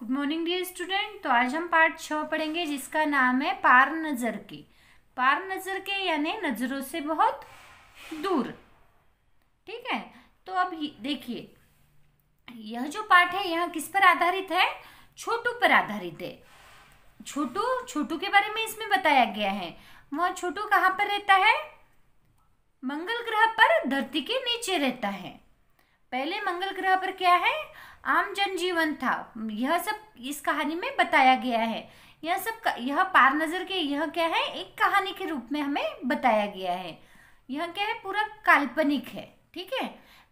Good morning dear student. तो आज हम पाठ 6 पढ़ेंगे जिसका नाम है पार नजर के। पार नजर के यानी नजरों से बहुत दूर। ठीक है, तो अब देखिए यह जो पाठ है यह किस पर आधारित है? छोटू पर आधारित है। छोटू छोटू के बारे में इसमें बताया गया है। वह छोटू कहाँ पर रहता है? मंगल ग्रह पर धरती के नीचे रहता है। पहले मंगल ग्रह पर क्या है? आम जनजीवन था। यह सब इस कहानी में बताया गया है। यह पार नजर के यह क्या है? एक कहानी के रूप में हमें बताया गया है। यह क्या है? पूरा काल्पनिक है। ठीक है,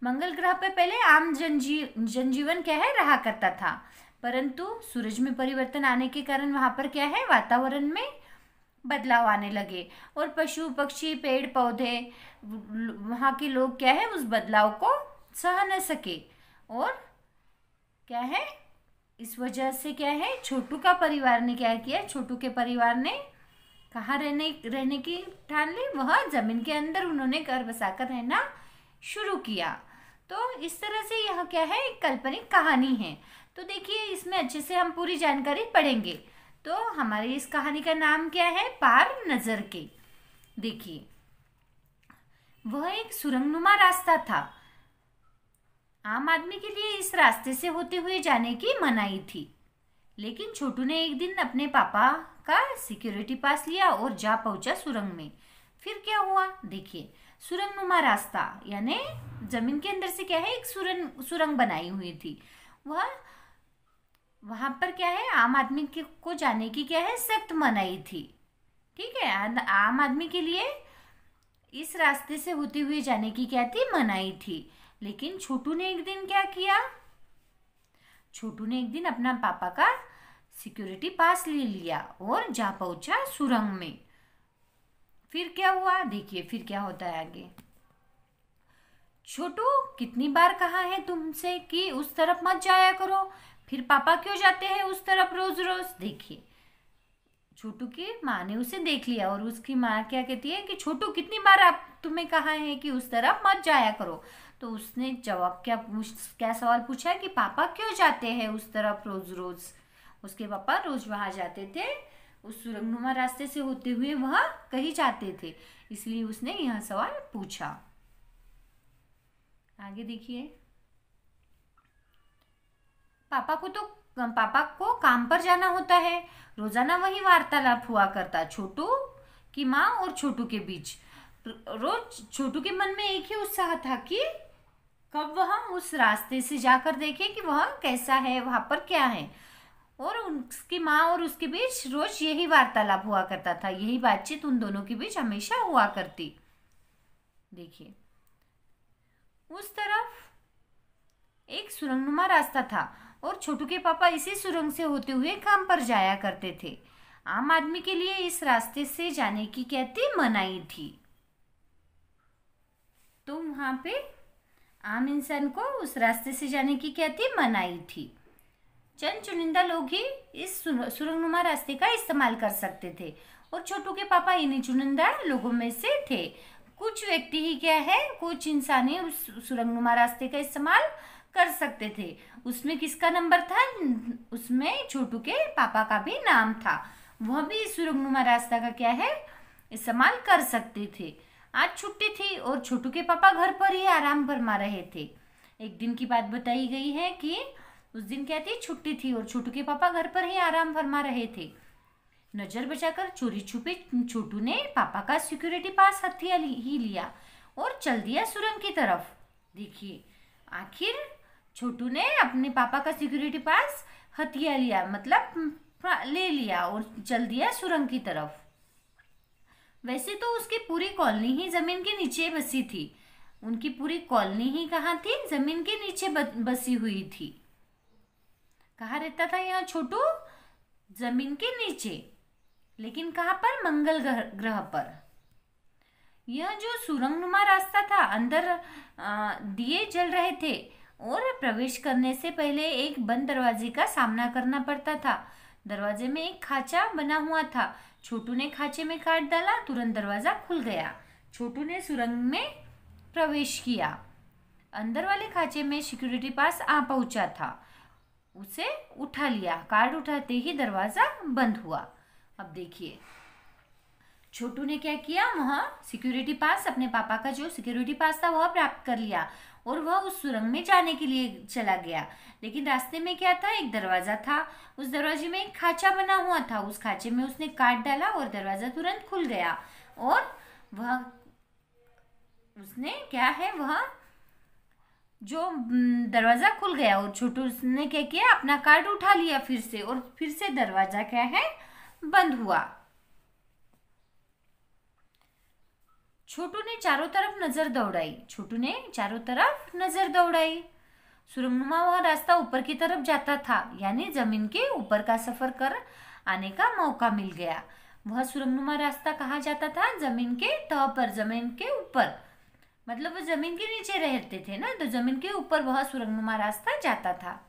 मंगल ग्रह पे पहले आम जनजीवन क्या है? रहा करता था, परंतु सूरज में परिवर्तन आने के कारण वहां पर क्या है? वातावरण में बदलाव आने लगे और पशु पक्षी पेड़ पौधे वहां के लोग क्या है? उस बदलाव को सह न सके और क्या है? इस वजह से क्या है? छोटू का परिवार ने क्या किया? छोटू के परिवार ने कहाँ रहने की ठान ली? वह जमीन के अंदर उन्होंने घर बसाकर रहना शुरू किया। तो इस तरह से यह क्या है? एक काल्पनिक कहानी है। तो देखिए इसमें अच्छे से हम पूरी जानकारी पढ़ेंगे। तो हमारी इस कहानी का नाम क्या है? पार नजर के। देखिए वह एक सुरंगनुमा रास्ता था। आम आदमी के लिए इस रास्ते से होते हुए जाने की मनाही थी, लेकिन छोटू ने एक दिन अपने पापा का सिक्योरिटी पास लिया और जा पहुंचा सुरंग में। फिर क्या हुआ? देखिए सुरंगनुमा रास्ता यानी जमीन के अंदर से क्या है? एक सुरंग बनाई हुई थी। वहां पर क्या है? आम आदमी को जाने की क्या है? सख्त मनाही थी। ठीक है, आम आदमी के लिए इस रास्ते से होते हुए जाने की क्या थी? मनाही थी। लेकिन छोटू ने एक दिन क्या किया? छोटू ने एक दिन अपना पापा का सिक्योरिटी पास ले लिया और जा पहुंचा सुरंग में। फिर क्या हुआ? देखिए फिर क्या होता है आगे। छोटू, कितनी बार कहा है तुमसे कि उस तरफ मत जाया करो, फिर पापा क्यों जाते हैं उस तरफ रोज रोज? देखिए छोटू की माँ ने उसे देख लिया और उसकी माँ क्या कहती है कि छोटू, कितनी बार आप तुम्हें कहा है कि उस तरफ मत जाया करो? तो उसने जवाब क्या सवाल पूछा कि पापा क्यों जाते हैं उस तरफ रोज रोज? उसके पापा रोज वहां जाते थे, उस सुरंगनुमा रास्ते से होते हुए वहां कहीं जाते थे, इसलिए उसने यह सवाल पूछा। आगे देखिए, पापा को काम पर जाना होता है। रोजाना वही वार्तालाप हुआ करता छोटू की माँ और छोटू के बीच। रोज छोटू के मन में एक ही उत्साह था कि कब वह उस रास्ते से जाकर देखे कि वह कैसा है, वहां पर क्या है। और उसकी माँ और उसके बीच रोज यही वार्तालाप हुआ करता था, यही बातचीत उन दोनों के बीच हमेशा हुआ करती। देखिए उस तरफ एक सुरंगनुमा रास्ता था और छोटू के पापा इसी सुरंग से होते हुए काम पर जाया करते थे। आम आदमी के लिए इस रास्ते से जाने की क्या थी? मनाही थी। तो वहां पे आम इंसान को उस रास्ते से जाने की क्या थी? मनाही थी। चंद चुनिंदा लोग ही इस सुरंगनुमा रास्ते का इस्तेमाल कर सकते थे और छोटू के पापा इन्हीं चुनिंदा लोगों में से थे। कुछ व्यक्ति ही क्या है? कुछ इंसान ही उस सुरंगनुमा रास्ते का इस्तेमाल कर सकते थे। उसमें किसका नंबर था? उसमें छोटू के पापा का भी नाम था। वह भी इस सुरंगनुमा रास्ता का क्या है? इस्तेमाल कर सकते थे। आज छुट्टी थी और छोटू के पापा घर पर ही आराम फरमा रहे थे। एक दिन की बात बताई गई है कि उस दिन क्या थी? छुट्टी थी और छोटू के पापा घर पर ही आराम फरमा रहे थे। नजर बचाकर चोरी छुपे छोटू ने पापा का सिक्योरिटी पास हथियार ही लिया और चल दिया सुरंग की तरफ। देखिए आखिर छोटू ने अपने पापा का सिक्योरिटी पास हथियार लिया, मतलब ले लिया और चल दिया सुरंग की तरफ। वैसे तो उसकी पूरी कॉलोनी ही जमीन के नीचे बसी थी। उनकी पूरी कॉलोनी ही कहाँ थी? जमीन के नीचे बसी हुई थी। कहाँ रहता था यहाँ छोटू? जमीन के नीचे। लेकिन कहाँ पर? मंगल ग्रह पर। यह जो सुरंगनुमा रास्ता था, अंदर दिए जल रहे थे और प्रवेश करने से पहले एक बंद दरवाजे का सामना करना पड़ता था। दरवाजे में एक खाचा बना हुआ था। छोटू ने खाचे में काट डाला, तुरंत दरवाजा खुल गया। छोटू ने सुरंग में प्रवेश किया। अंदर वाले खाचे में सिक्योरिटी पास आ पहुंचा था। उसे उठा लिया। कार्ड उठाते ही दरवाजा बंद हुआ। अब देखिए छोटू ने क्या किया, वहां सिक्योरिटी पास, अपने पापा का जो सिक्योरिटी पास था वह प्राप्त कर लिया और वह उस सुरंग में जाने के लिए चला गया। लेकिन रास्ते में क्या था, एक दरवाजा था। उस दरवाजे में एक खांचा बना हुआ था। उस खांचे में उसने काट डाला और दरवाजा तुरंत खुल गया। और वह उसने क्या है, वह जो दरवाजा खुल गया और छोटू ने क्या किया, अपना कार्ड उठा लिया फिर से, और फिर से दरवाजा क्या है, बंद हुआ। छोटू ने चारों तरफ नजर दौड़ाई। छोटू ने चारों तरफ नजर दौड़ाई। सुरंगनुमा वह रास्ता ऊपर की तरफ जाता था, यानी जमीन के ऊपर का सफर कर आने का मौका मिल गया। वह सुरंगनुमा रास्ता कहाँ जाता था, जमीन के तह पर, जमीन के ऊपर, मतलब वो जमीन के नीचे रहते थे ना, तो जमीन के ऊपर वह सुरंगनुमा रास्ता जाता था।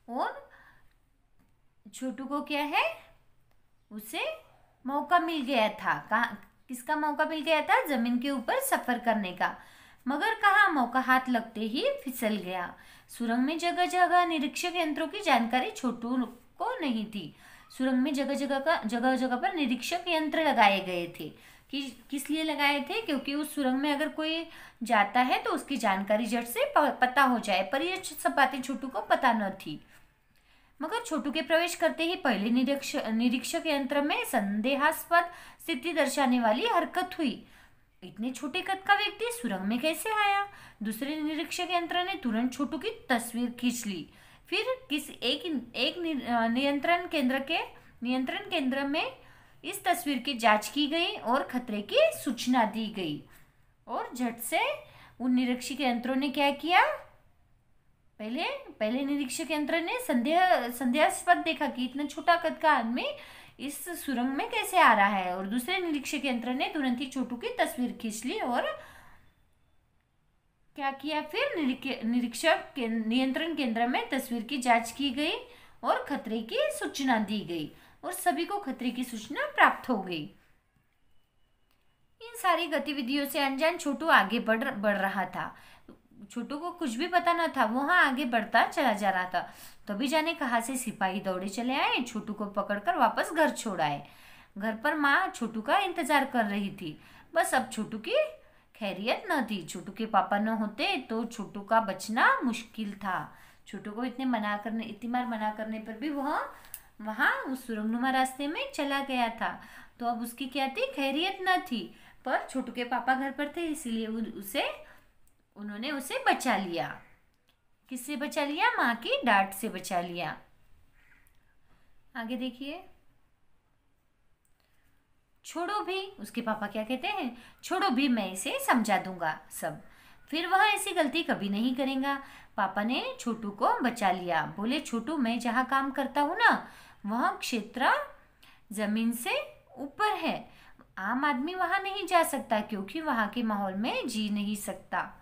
और छोटू को क्या है, उसे मौका मिल गया था। किसका मौका मिल गया था, जमीन के ऊपर सफर करने का। मगर कहाँ, मौका हाथ लगते ही फिसल गया। सुरंग में जगह जगह निरीक्षक यंत्रों की जानकारी छोटू को नहीं थी। सुरंग में जगह जगह पर निरीक्षक यंत्र लगाए गए थे। किस लिए लगाए थे, क्योंकि उस सुरंग में अगर कोई जाता है तो उसकी जानकारी झट से पता हो जाए, पर ये सब बातें छोटू को पता न थी। मगर छोटू के प्रवेश करते ही पहले निरीक्षक यंत्र में संदेहास्पद स्थिति दर्शाने वाली हरकत हुई। इतने छोटे कद का व्यक्ति सुरंग में कैसे आया। दूसरे निरीक्षक यंत्र ने तुरंत छोटू की तस्वीर खींच ली। फिर एक नियंत्रण केंद्र में इस तस्वीर की जांच की गई और खतरे की सूचना दी गई। और झट से उन निरीक्षक यंत्रों ने क्या किया, पहले निरीक्षक यंत्र ने संदेहास्पद देखा कि इतना छोटा कद का आदमी इस सुरंग में कैसे आ रहा है, और दूसरे निरीक्षक यंत्र ने तुरंत ही छोटू की तस्वीर खींच ली और क्या किया, फिर नियंत्रण केंद्र में तस्वीर की जांच की गई और खतरे की सूचना दी गई और सभी को खतरे की सूचना प्राप्त हो गई। इन सारी गतिविधियों से अनजान छोटू आगे बढ़ रहा था। छोटू को कुछ भी पता न था, वो वहां आगे बढ़ता चला जा रहा था। तभी जाने कहाँ से सिपाही दौड़े चले आए, छोटू को पकड़कर वापस घर छोड़ आए। घर पर माँ छोटू का इंतजार कर रही थी। बस अब छोटू की खैरियत न थी। छोटू के पापा न होते तो छोटू का बचना मुश्किल था। छोटू को इतनी बार मना करने पर भी वह वहां उस सुरंगनुमा रास्ते में चला गया था। तो अब उसकी क्या थी, खैरियत न थी। पर छोटू के पापा घर पर थे, इसीलिए उन्होंने उसे बचा लिया। किससे बचा लिया, माँ की डांट से बचा लिया। आगे देखिए, छोड़ो भी, उसके पापा क्या कहते हैं, छोड़ो भी, मैं इसे समझा दूंगा सब, फिर वह ऐसी गलती कभी नहीं करेगा। पापा ने छोटू को बचा लिया। बोले, छोटू, मैं जहाँ काम करता हूँ ना, वह क्षेत्र जमीन से ऊपर है। आम आदमी वहां नहीं जा सकता, क्योंकि वहां के माहौल में जी नहीं सकता।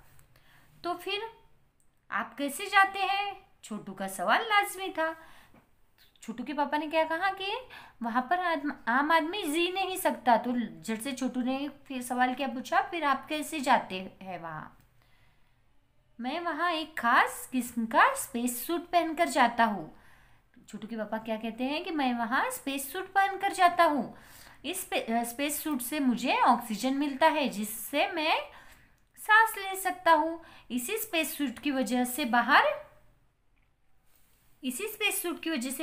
तो फिर आप कैसे जाते हैं, छोटू का सवाल लाजमी था। छोटू के पापा ने क्या कहा कि वहां पर आम आदमी जी नहीं सकता। तो झट से छोटू ने फिर सवाल क्या पूछा, फिर आप कैसे जाते हैं वहां। मैं वहां एक खास किस्म का स्पेस सूट पहनकर जाता हूँ। छोटू के पापा क्या कहते हैं कि मैं वहां स्पेस सूट पहनकर जाता हूँ। इस स्पेस सूट से मुझे ऑक्सीजन मिलता है, जिससे मैं सांस ले सकता हूँ। इसी स्पेस सूट की वजह से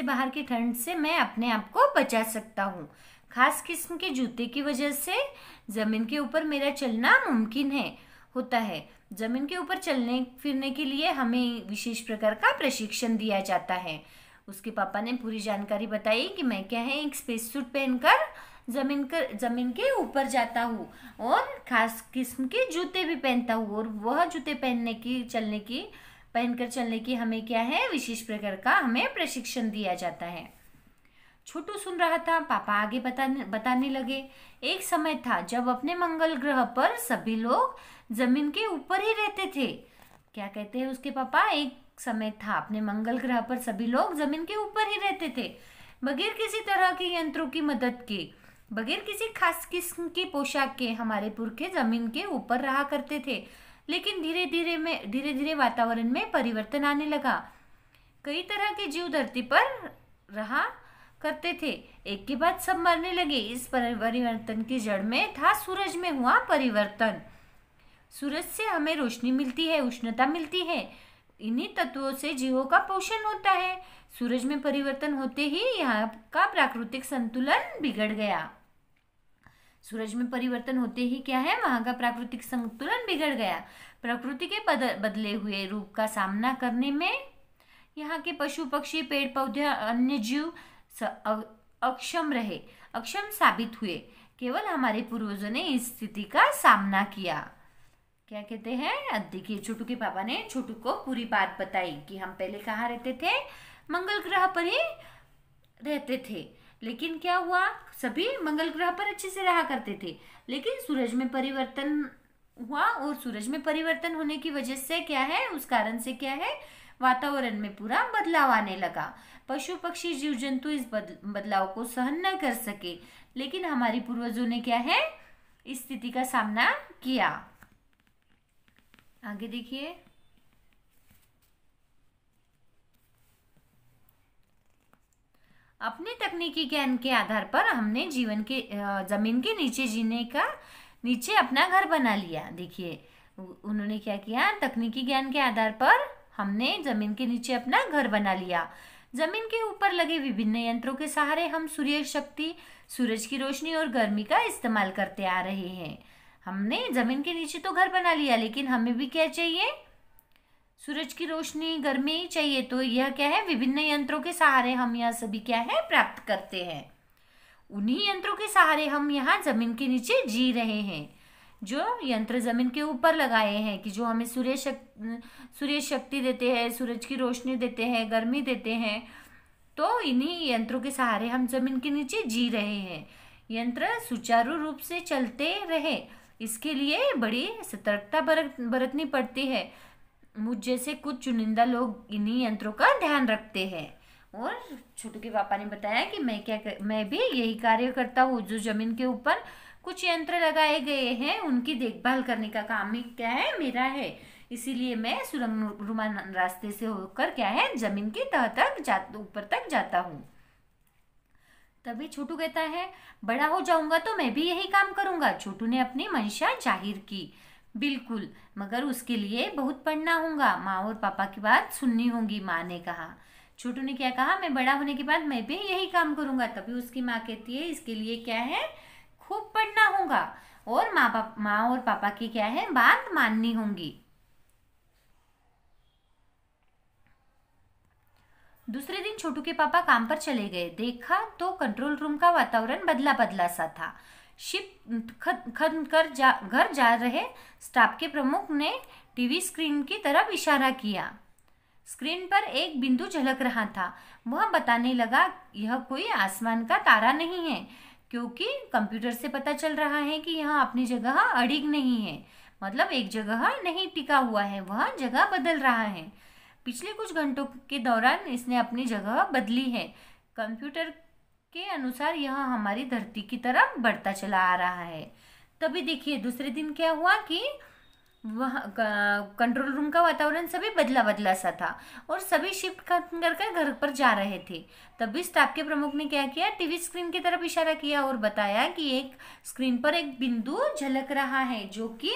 बाहर की ठंड से मैं अपने आप को बचा सकता हूँ। खास किस्म के जूते की वजह से जमीन के ऊपर मेरा चलना मुमकिन होता है। जमीन के ऊपर चलने फिरने के लिए हमें विशेष प्रकार का प्रशिक्षण दिया जाता है। उसके पापा ने पूरी जानकारी बताई कि मैं क्या है, एक स्पेस सूट पहनकर जमीन के ऊपर जाता हूँ और खास किस्म के जूते भी पहनता हूँ, और वह जूते पहनकर चलने की हमें क्या है, विशेष प्रकार का हमें प्रशिक्षण दिया जाता है। छोटू सुन रहा था। पापा आगे बताने लगे, एक समय था जब अपने मंगल ग्रह पर सभी लोग जमीन के ऊपर ही रहते थे। क्या कहते हैं उसके पापा, एक समय था अपने मंगल ग्रह पर सभी लोग जमीन के ऊपर ही रहते थे, बगैर किसी तरह के यंत्रों की मदद के, बगैर किसी खास किस्म की पोशाक के हमारे पुरखे जमीन के ऊपर रहा करते थे। लेकिन धीरे धीरे वातावरण में परिवर्तन आने लगा। कई तरह के जीव धरती पर रहा करते थे, एक के बाद सब मरने लगे। इस परिवर्तन की जड़ में था सूरज में हुआ परिवर्तन। सूरज से हमें रोशनी मिलती है, उष्णता मिलती है, इन्हीं तत्वों से जीवों का पोषण होता है। सूरज में परिवर्तन होते ही यहाँ का प्राकृतिक संतुलन बिगड़ गया। सूरज में परिवर्तन होते ही क्या है, वहां का प्राकृतिक संतुलन बिगड़ गया। प्रकृति के बदले हुए रूप का सामना करने में यहाँ के पशु पक्षी पेड़ पौधे अन्य जीव अक्षम साबित हुए। केवल हमारे पूर्वजों ने इस स्थिति का सामना किया। क्या कहते हैं, अब देखिए छोटू के पापा ने छोटू को पूरी बात बताई कि हम पहले कहाँ रहते थे, मंगल ग्रह पर ही रहते थे। लेकिन क्या हुआ, सभी मंगल ग्रह पर अच्छे से रहा करते थे, लेकिन सूरज में परिवर्तन हुआ और सूरज में परिवर्तन होने की वजह से क्या है, उस कारण से क्या है, वातावरण में पूरा बदलाव आने लगा। पशु पक्षी जीव जंतु इस बदलाव को सहन न कर सके, लेकिन हमारे पूर्वजों ने क्या है, इस स्थिति का सामना किया। आगे देखिए, अपने तकनीकी ज्ञान के आधार पर हमने जीवन के जमीन के नीचे जीने का नीचे अपना घर बना लिया। देखिए उन्होंने क्या किया, तकनीकी ज्ञान के आधार पर हमने जमीन के नीचे अपना घर बना लिया। जमीन के ऊपर लगे विभिन्न यंत्रों के सहारे हम सूर्य शक्ति, सूरज की रोशनी और गर्मी का इस्तेमाल करते आ रहे हैं। हमने जमीन के नीचे तो घर बना लिया, लेकिन हमें भी क्या चाहिए, सूरज की रोशनी, गर्मी चाहिए। तो यह क्या है, विभिन्न यंत्रों के सहारे हम यह सभी क्या है, प्राप्त करते हैं। उन्हीं यंत्रों के सहारे हम यहाँ जमीन के नीचे जी रहे हैं। जो यंत्र जमीन के ऊपर लगाए हैं कि जो हमें सूर्य शक्ति देते हैं, सूरज की रोशनी देते हैं, गर्मी देते हैं, तो इन्हीं यंत्रों के सहारे हम जमीन के नीचे जी रहे हैं। यंत्र सुचारू रूप से चलते रहे, इसके लिए बड़ी सतर्कता बरतनी पड़ती है। मुझ जैसे कुछ चुनिंदा लोग इन्हीं यंत्रों का ध्यान रखते हैं। और छोटू के पापा ने बताया कि मैं भी यही कार्य करता हूँ। जो जमीन के ऊपर कुछ यंत्र लगाए गए हैं, उनकी देखभाल करने का काम ही क्या है, मेरा है। इसीलिए मैं सुरंगनुमा रास्ते से होकर क्या है, जमीन की तह तक ऊपर तक जाता हूँ। तभी छोटू कहता है, बड़ा हो जाऊंगा तो मैं भी यही काम करूंगा। छोटू ने अपनी मंशा जाहिर की। बिल्कुल, मगर उसके लिए बहुत पढ़ना होगा, माँ और पापा की बात सुननी होगी, माँ ने कहा। छोटू ने क्या कहा, मैं बड़ा होने के बाद मैं भी यही काम करूंगा। तभी उसकी माँ कहती है, इसके लिए क्या है, खूब पढ़ना होगा और माँ और पापा की क्या है, बात माननी होगी। दूसरे दिन छोटू के पापा काम पर चले गए। देखा तो कंट्रोल रूम का वातावरण बदला बदला सा था। शिप खन कर घर जा रहे स्टाफ के प्रमुख ने टीवी स्क्रीन की तरफ इशारा किया। स्क्रीन पर एक बिंदु झलक रहा था। वह बताने लगा, यह कोई आसमान का तारा नहीं है, क्योंकि कंप्यूटर से पता चल रहा है कि यह अपनी जगह अड़िग नहीं है, मतलब एक जगह नहीं टिका हुआ है, वह जगह बदल रहा है। पिछले कुछ घंटों के दौरान इसने अपनी जगह बदली है। कंप्यूटर के अनुसार यह हमारी धरती की तरफ बढ़ता चला आ रहा है। तभी देखिए दूसरे दिन क्या हुआ कि वह कंट्रोल रूम का वातावरण सभी बदला बदला सा था और सभी शिफ्ट कर घर पर जा रहे थे। तभी स्टाफ के प्रमुख ने क्या किया, टीवी स्क्रीन की तरफ इशारा किया और बताया कि एक स्क्रीन पर एक बिंदु झलक रहा है जो कि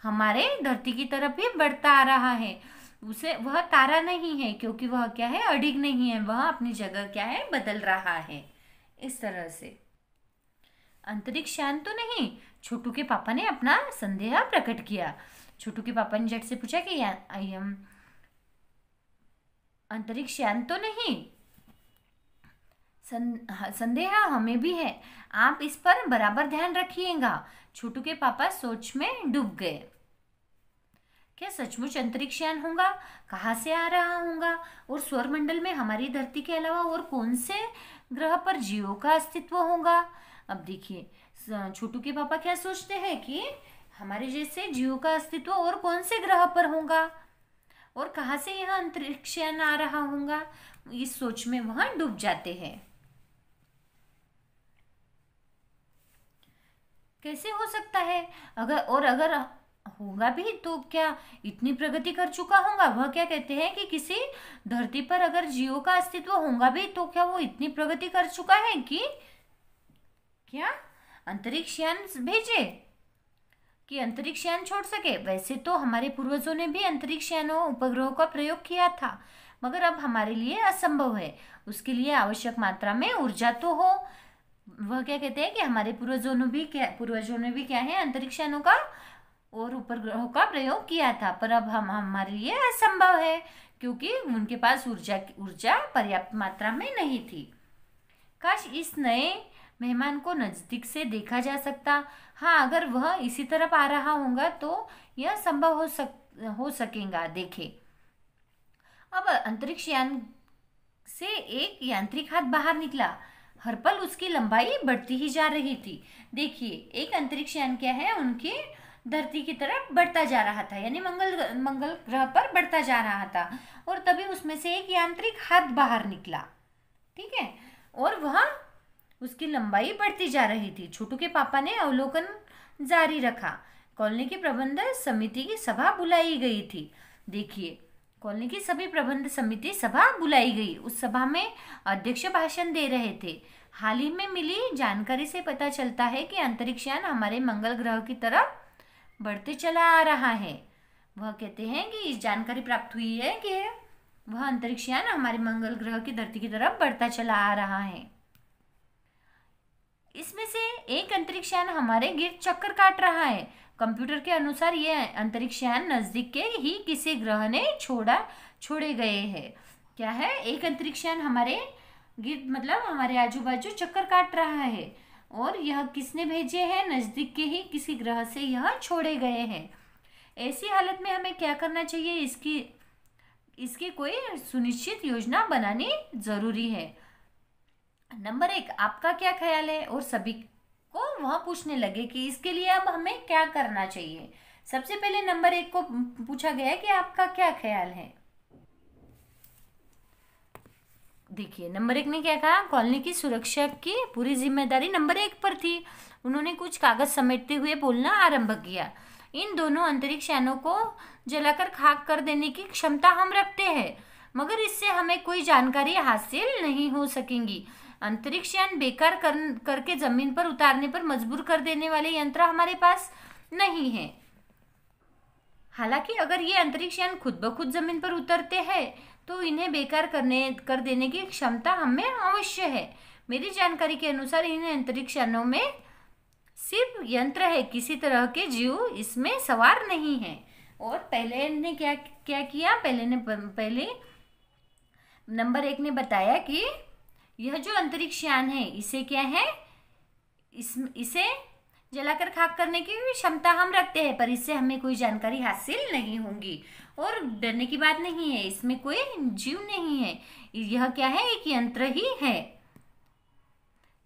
हमारे धरती की तरफ ही बढ़ता आ रहा है। उसे वह तारा नहीं है, क्योंकि वह क्या है, अडिग नहीं है, वह अपनी जगह क्या है, बदल रहा है। इस तरह से अंतरिक्ष यान तो नहीं, छोटू के पापा ने अपना संदेह प्रकट किया। छोटू के पापा ने झट से पूछा कि अंतरिक्ष यान तो नहीं, संदेह हमें भी है, आप इस पर बराबर ध्यान रखिएगा। छोटू के पापा सोच में डूब गए। क्या सचमुच अंतरिक्ष यान होगा? कहाँ से आ रहा होगा? और सौरमंडल में हमारी धरती के अलावा और कौन से ग्रह पर जीवों का अस्तित्व होगा? अब देखिए छोटू के पापा क्या सोचते हैं कि हमारे जैसे जीवों का अस्तित्व और कौन से ग्रह पर होगा और कहाँ से यह अंतरिक्ष यान आ रहा होगा। इस सोच में वहां डूब जाते हैं। कैसे हो सकता है अगर होगा भी तो क्या इतनी प्रगति कर चुका होगा? वह क्या कहते हैं कि किसी धरती पर अगर जीवों का अस्तित्व होगा भी तो क्या वो इतनी प्रगति कर चुका है कि क्या अंतरिक्ष यान भेजे, कि अंतरिक्ष यान छोड़ सके? वैसे तो हमारे पूर्वजों ने भी अंतरिक्ष यानों उपग्रहों का प्रयोग किया था, मगर अब हमारे लिए असंभव है। उसके लिए आवश्यक मात्रा में ऊर्जा तो हो। वह क्या कहते हैं कि हमारे पूर्वजों ने भी क्या है, अंतरिक्ष यानों का और उपग्रहों का प्रयोग किया था, पर अब हमारे लिए असंभव है क्योंकि उनके पास ऊर्जा पर्याप्त मात्रा में नहीं थी। काश इस नए मेहमान को नजदीक से देखा जा सकता। हाँ, अगर वह इसी तरफ आ रहा होगा तो यह संभव हो सकेगा। देखे, अब अंतरिक्ष यान से एक यांत्रिक हाथ बाहर निकला। हर पल उसकी लंबाई बढ़ती ही जा रही थी। देखिए, एक अंतरिक्ष यान क्या है, उनकी धरती की तरफ बढ़ता जा रहा था, यानी मंगल ग्रह पर बढ़ता जा रहा था, और तभी उसमें से एक यांत्रिक हाथ बाहर निकला। ठीक है, और वह उसकी लंबाई बढ़ती जा रही थी। छोटू के पापा ने अवलोकन जारी रखा। कॉलोनी की प्रबंध समिति की सभा बुलाई गई थी। देखिए, कॉलोनी की सभी प्रबंध समिति सभा बुलाई गई। उस सभा में अध्यक्ष भाषण दे रहे थे। हाल ही में मिली जानकारी से पता चलता है कि अंतरिक्ष यान हमारे मंगल ग्रह की तरफ बढ़ते चला आ रहा है। वह कहते हैं कि इस जानकारी प्राप्त हुई है कि वह अंतरिक्ष यान हमारे मंगल ग्रह की धरती की तरफ बढ़ता चला आ रहा है। इसमें से एक अंतरिक्ष यान हमारे गिर्द चक्कर काट रहा है। कंप्यूटर के अनुसार यह अंतरिक्ष यान नजदीक के ही किसी ग्रह ने छोड़े गए हैं। क्या है, एक अंतरिक्ष यान हमारे गिर्द मतलब हमारे आजू बाजू चक्कर काट रहा है, और यह किसने भेजे हैं? नजदीक के ही किसी ग्रह से यह छोड़े गए हैं। ऐसी हालत में हमें क्या करना चाहिए? इसकी कोई सुनिश्चित योजना बनानी जरूरी है। नंबर 1, आपका क्या ख्याल है? और सभी को वह पूछने लगे कि इसके लिए अब हमें क्या करना चाहिए। सबसे पहले नंबर 1 को पूछा गया कि आपका क्या ख्याल है। देखिए, नंबर 1 ने क्या कहा, कॉलोनी की सुरक्षा की पूरी जिम्मेदारी नंबर 1 पर थी। उन्होंने कुछ कागज समेटते हुए बोलना आरंभ किया। इन दोनों अंतरिक्ष यानों को जलाकर खाक कर देने की क्षमता हम रखते हैं, मगर इससे हमें कोई जानकारी हासिल नहीं हो सकेगी। अंतरिक्ष यान बेकार करके जमीन पर उतारने पर मजबूर कर देने वाले यंत्र हमारे पास नहीं है। हालांकि अगर ये अंतरिक्ष यान खुद ब खुद जमीन पर उतरते हैं तो इन्हें बेकार कर देने की क्षमता हमें अवश्य है। मेरी जानकारी के अनुसार इन अंतरिक्ष यानों में सिर्फ यंत्र है, किसी तरह के जीव इसमें सवार नहीं है। और पहले ने क्या किया, पहले नंबर 1 ने बताया कि यह जो अंतरिक्ष यान है इसे क्या है, इसे जलाकर खाक करने की क्षमता हम रखते हैं, पर इससे हमें कोई जानकारी हासिल नहीं होगी। और डरने की बात नहीं है, इसमें कोई जीव नहीं है, यह क्या है, एक यंत्र ही है।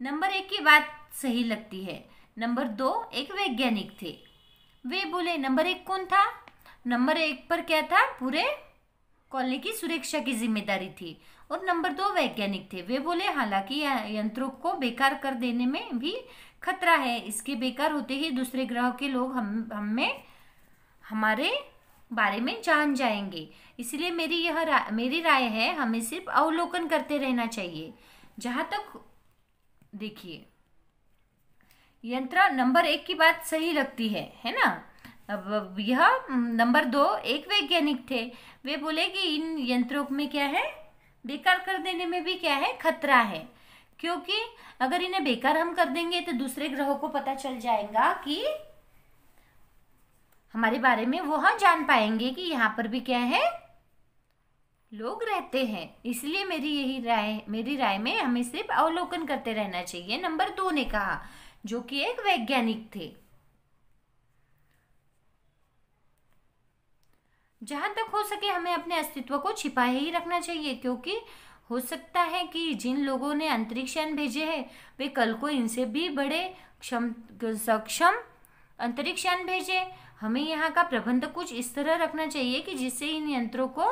नंबर 1 की बात सही लगती है। नंबर 2 एक वैज्ञानिक थे। वे बोले, नंबर 1 कौन था? नंबर 1 पर क्या था, पूरे कॉलोनी की सुरक्षा की जिम्मेदारी थी। और नंबर 2 वैज्ञानिक थे। वे बोले, हालांकि यंत्रों को बेकार कर देने में भी खतरा है। इसके बेकार होते ही दूसरे ग्रह के लोग हमारे बारे में जान जाएंगे। इसलिए मेरी राय है, हमें सिर्फ अवलोकन करते रहना चाहिए। जहां तक देखिए, यंत्र नंबर 1 की बात सही लगती है ना। अब यह नंबर 2 एक वैज्ञानिक थे। वे बोले कि इन यंत्रों में क्या है, बेकार कर देने में भी क्या है, खतरा है, क्योंकि अगर इन्हें बेकार हम कर देंगे तो दूसरे ग्रहों को पता चल जाएगा कि हमारे बारे में, वो हाँ जान पाएंगे कि यहाँ पर भी क्या है, लोग रहते हैं। इसलिए मेरी राय में हमें सिर्फ अवलोकन करते रहना चाहिए, नंबर 2 ने कहा, जो कि एक वैज्ञानिक थे। जहां तक हो सके हमें अपने अस्तित्व को छिपाए ही रखना चाहिए, क्योंकि हो सकता है कि जिन लोगों ने अंतरिक्ष यान भेजे हैं वे कल को इनसे भी बड़े सक्षम अंतरिक्ष यान भेजे। हमें यहाँ का प्रबंध कुछ इस तरह रखना चाहिए कि जिससे इन यंत्रों को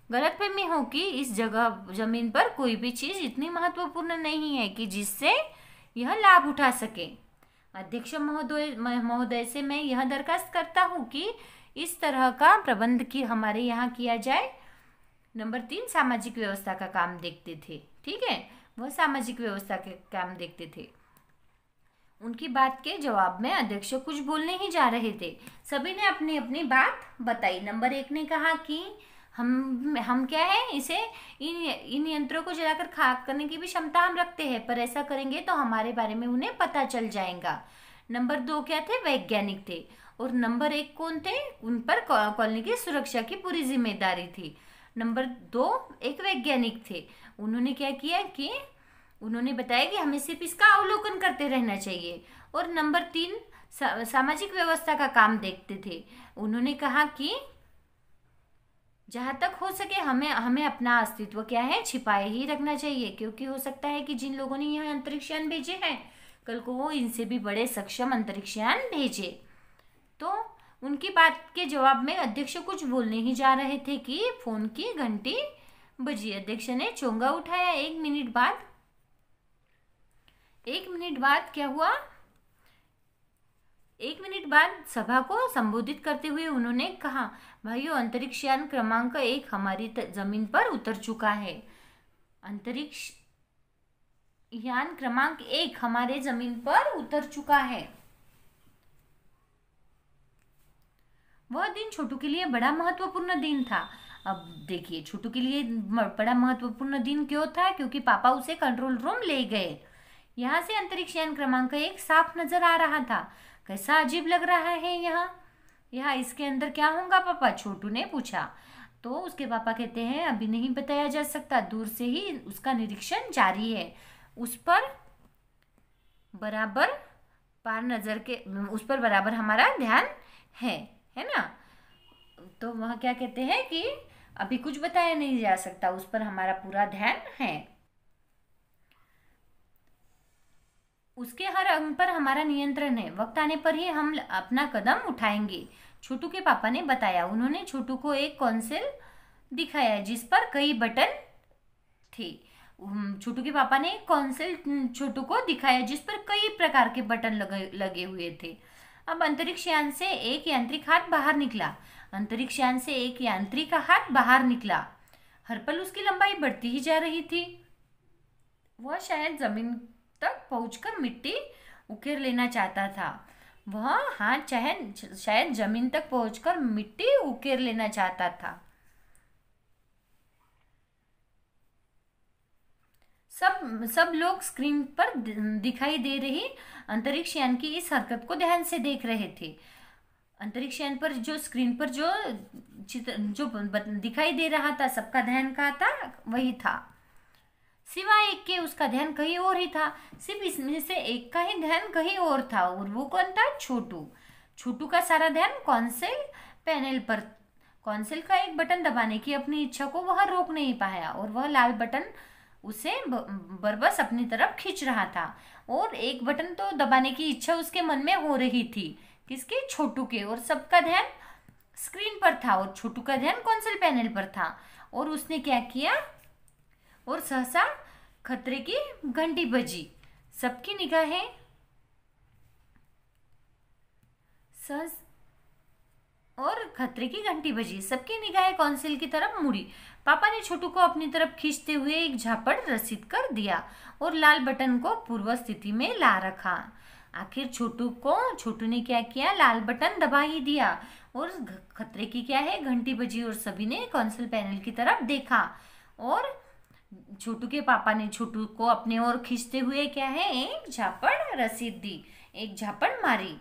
गलतफहमी हो कि इस जमीन पर कोई भी चीज इतनी महत्वपूर्ण नहीं है कि जिससे यह लाभ उठा सके। अध्यक्ष महोदय से मैं यह दरखास्त करता हूँ कि इस तरह का प्रबंध की हमारे यहाँ किया जाए। नंबर 3 सामाजिक व्यवस्था का काम देखते थे। ठीक है, वह सामाजिक व्यवस्था के काम देखते थे। उनकी बात के जवाब में अध्यक्ष कुछ बोलने ही जा रहे थे। सभी ने अपनी अपनी बात बताई। नंबर 1 ने कहा कि हम क्या है, इसे इन यंत्रों को जलाकर खाक करने की भी क्षमता हम रखते हैं, पर ऐसा करेंगे तो हमारे बारे में उन्हें पता चल जाएगा। नंबर 2 क्या थे, वैज्ञानिक थे। और नंबर 1 कौन थे, उन पर कॉलोनी की सुरक्षा की पूरी जिम्मेदारी थी। नंबर 2 एक वैज्ञानिक थे। उन्होंने क्या किया कि उन्होंने बताया कि हमें सिर्फ इसका अवलोकन करते रहना चाहिए। और नंबर 3 सामाजिक व्यवस्था का काम देखते थे। उन्होंने कहा कि जहाँ तक हो सके हमें अपना अस्तित्व क्या है, छिपाए ही रखना चाहिए, क्योंकि हो सकता है कि जिन लोगों ने यह अंतरिक्षयान भेजे हैं कल को वो इनसे भी बड़े सक्षम अंतरिक्षयान भेजे। तो उनकी बात के जवाब में अध्यक्ष कुछ बोलने ही जा रहे थे कि फोन की घंटी बजी। अध्यक्ष ने चोंगा उठाया। 1 मिनट बाद क्या हुआ, 1 मिनट बाद सभा को संबोधित करते हुए उन्होंने कहा, भाइयों, अंतरिक्षयान क्रमांक 1 हमारी जमीन पर उतर चुका है। अंतरिक्षयान क्रमांक 1 हमारे जमीन पर उतर चुका है। वह दिन छोटू के लिए बड़ा महत्वपूर्ण दिन था। अब देखिए, छोटू के लिए बड़ा महत्वपूर्ण दिन क्यों था, क्योंकि पापा उसे कंट्रोल रूम ले गए। यहाँ से अंतरिक्षयान क्रमांक 1 साफ नजर आ रहा था। कैसा अजीब लग रहा है यहाँ इसके अंदर क्या होगा पापा, छोटू ने पूछा। तो उसके पापा कहते हैं, अभी नहीं बताया जा सकता, दूर से ही उसका निरीक्षण जारी है। उस पर बराबर हमारा ध्यान है ना। तो वह क्या कहते हैं कि अभी कुछ बताया नहीं जा सकता, उस पर हमारा पूरा ध्यान है। उसके हर अंग पर हमारा नियंत्रण है। वक्त आने पर ही हम अपना कदम उठाएंगे, छोटू के पापा ने बताया। उन्होंने छोटू को एक कंसोल दिखाया जिस पर कई बटन थे। छोटू के पापा ने एक कंसोल छोटू को दिखाया जिस पर कई प्रकार के बटन लगे हुए थे। अब अंतरिक्षयान से एक यांत्रिक हाथ बाहर निकला। हर पल उसकी लंबाई बढ़ती ही जा रही थी। वह शायद जमीन तक पहुंचकर मिट्टी उकेर लेना चाहता था। शायद जमीन तक पहुंचकर मिट्टी उकेर लेना चाहता था। सब लोग स्क्रीन पर दिखाई दे रही अंतरिक्षयान की इस हरकत को ध्यान से देख रहे थे। अंतरिक्षयान पर जो स्क्रीन पर जो चित्र जो दिखाई दे रहा था, सबका ध्यान कहाँ था, वही था। सिवाय एक के उसका ध्यान कहीं और ही था। सिर्फ इसमें से एक का ही ध्यान कहीं और था, और वो कौन था, छोटू का सारा ध्यान कंसोल पैनल पर। कंसोल का एक बटन दबाने की अपनी इच्छा को वह रोक नहीं पाया, और वह लाल बटन उसे बरबस अपनी तरफ खींच रहा था। और एक बटन तो दबाने की इच्छा उसके मन में हो रही थी, किसके, छोटू के। और सबका ध्यान स्क्रीन पर था और छोटू का ध्यान कंसोल पैनल पर था। और उसने क्या किया, और सहसा खतरे की घंटी बजी। सबकी निगाहें सबकी निगाहें कंसोल की तरफ मुड़ी। पापा ने छोटू को अपनी तरफ खींचते हुए एक झापड़ रसीद कर दिया और लाल बटन को पूर्व स्थिति में ला रखा। आखिर छोटू ने क्या किया, लाल बटन दबा ही दिया और खतरे की क्या है, घंटी बजी। और सभी ने कंसोल पैनल की तरफ देखा और छोटू के पापा ने छोटू को अपने ओर खींचते हुए क्या है, एक झापड़ रसीद दी, एक झापड़ मारी।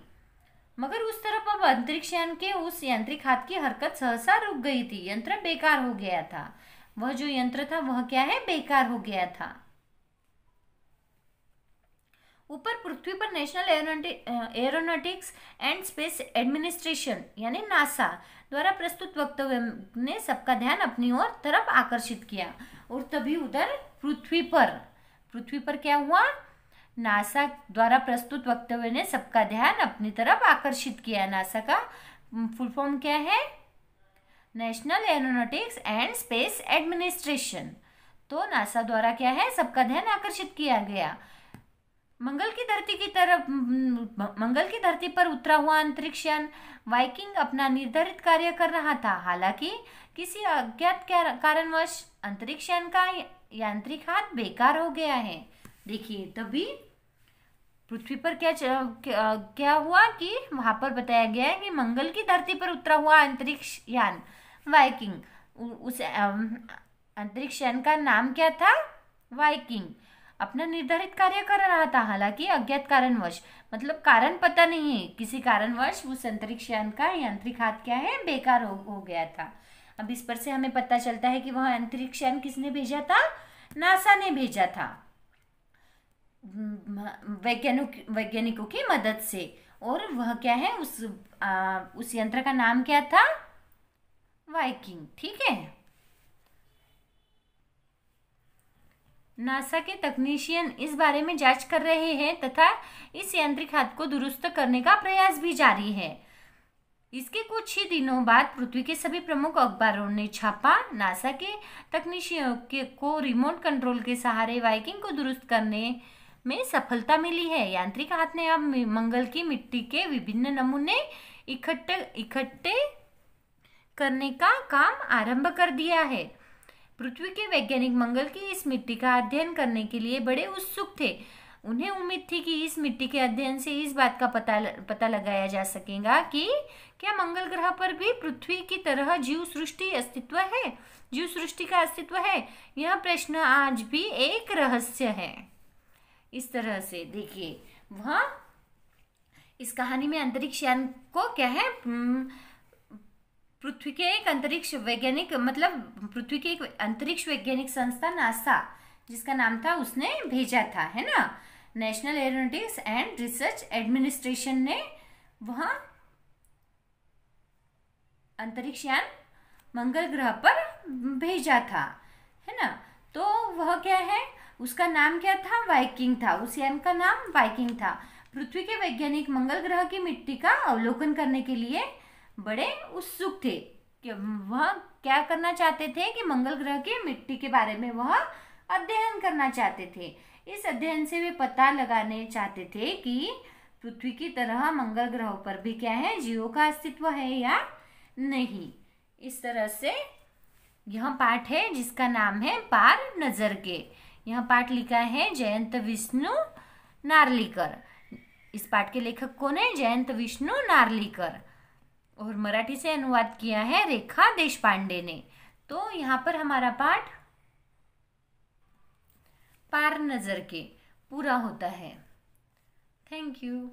मगर उस तरफ अब अंतरिक्षयान के उस यांत्रिक हाथ की हरकत सहसा रुक गई थी। यंत्र बेकार हो गया था। वह जो यंत्र था वह क्या है, बेकार हो गया था। ऊपर पृथ्वी पर national aeronautics and space administration यानी नासा द्वारा प्रस्तुत वक्तव्य ने सबका ध्यान अपनी ओर तरफ आकर्षित किया। और तभी उधर पृथ्वी पर क्या हुआ, नासा द्वारा प्रस्तुत वक्तव्य ने सबका ध्यान अपनी तरफ आकर्षित किया। नासा का फुल फॉर्म क्या है, national aeronautics and space administration. तो नासा द्वारा क्या है, सबका ध्यान आकर्षित किया गया। मंगल की धरती की तरफ मंगल की धरती पर उतरा हुआ अंतरिक्ष यान वाइकिंग अपना निर्धारित कार्य कर रहा था। हालांकि किसी अज्ञात कारणवश अंतरिक्ष यान का यांत्रिक हाथ बेकार हो गया है। देखिए तभी पृथ्वी पर क्या हुआ कि वहां पर बताया गया है कि मंगल की धरती पर उतरा हुआ अंतरिक्ष यान वाइकिंग, उस अंतरिक्ष यान का नाम क्या था? वाइकिंग, अपना निर्धारित कार्य कर रहा था। हालांकि अज्ञात कारणवश, मतलब कारण पता नहीं है, किसी कारणवश उस अंतरिक्ष यान का यांत्रिक हाथ क्या है? बेकार हो गया था। अब इस पर से हमें पता चलता है कि वह अंतरिक्ष यान किसने भेजा था? नासा ने भेजा था, वैज्ञानिकों की मदद से। और वह क्या है? उस यंत्र का नाम क्या था? वाइकिंग। ठीक है। नासा के तकनीशियन इस बारे में जांच कर रहे हैं तथा इस यांत्रिक हाथ को दुरुस्त करने का प्रयास भी जारी है। इसके कुछ ही दिनों बाद पृथ्वी के सभी प्रमुख अखबारों ने छापा, नासा के तकनीशियनों को रिमोट कंट्रोल के सहारे वाइकिंग को दुरुस्त करने में सफलता मिली है। यांत्रिक हाथ ने अब मंगल की मिट्टी के विभिन्न नमूने इकट्ठे करने का काम आरंभ कर दिया है। पृथ्वी के वैज्ञानिक मंगल की इस मिट्टी का अध्ययन करने के लिए बड़े उत्सुक थे। उन्हें उम्मीद थी कि इस मिट्टी के अध्ययन से इस बात का पता लगाया जा सकेगा कि क्या मंगल ग्रह पर भी पृथ्वी की तरह जीव सृष्टि का अस्तित्व है। यह प्रश्न आज भी एक रहस्य है। इस तरह से देखिए, वह इस कहानी में अंतरिक्ष यान को क्या है? पृथ्वी के एक अंतरिक्ष वैज्ञानिक, मतलब पृथ्वी की एक अंतरिक्ष वैज्ञानिक संस्था नासा, जिसका नाम था, उसने भेजा था, है ना। National aeronautics and research administration ने वह अंतरिक्ष यान मंगल ग्रह पर भेजा था, है ना। तो वह क्या है? उसका नाम क्या था? वाइकिंग था। उस यान का नाम वाइकिंग था। पृथ्वी के वैज्ञानिक मंगल ग्रह की मिट्टी का अवलोकन करने के लिए बड़े उत्सुक थे कि वह क्या करना चाहते थे कि मंगल ग्रह की मिट्टी के बारे में वह अध्ययन करना चाहते थे। इस अध्ययन से वे पता लगाने चाहते थे कि पृथ्वी की तरह मंगल ग्रह पर भी क्या है? जीवों का अस्तित्व है या नहीं। इस तरह से यह पाठ है जिसका नाम है पार नजर के। यह पाठ लिखा है जयंत विष्णु नार्लिकर। इस पाठ के लेखक कौन है? जयंत विष्णु नार्लिकर। और मराठी से अनुवाद किया है रेखा देशपांडे ने। तो यहाँ पर हमारा पाठ पार नजर के पूरा होता है। Thank you.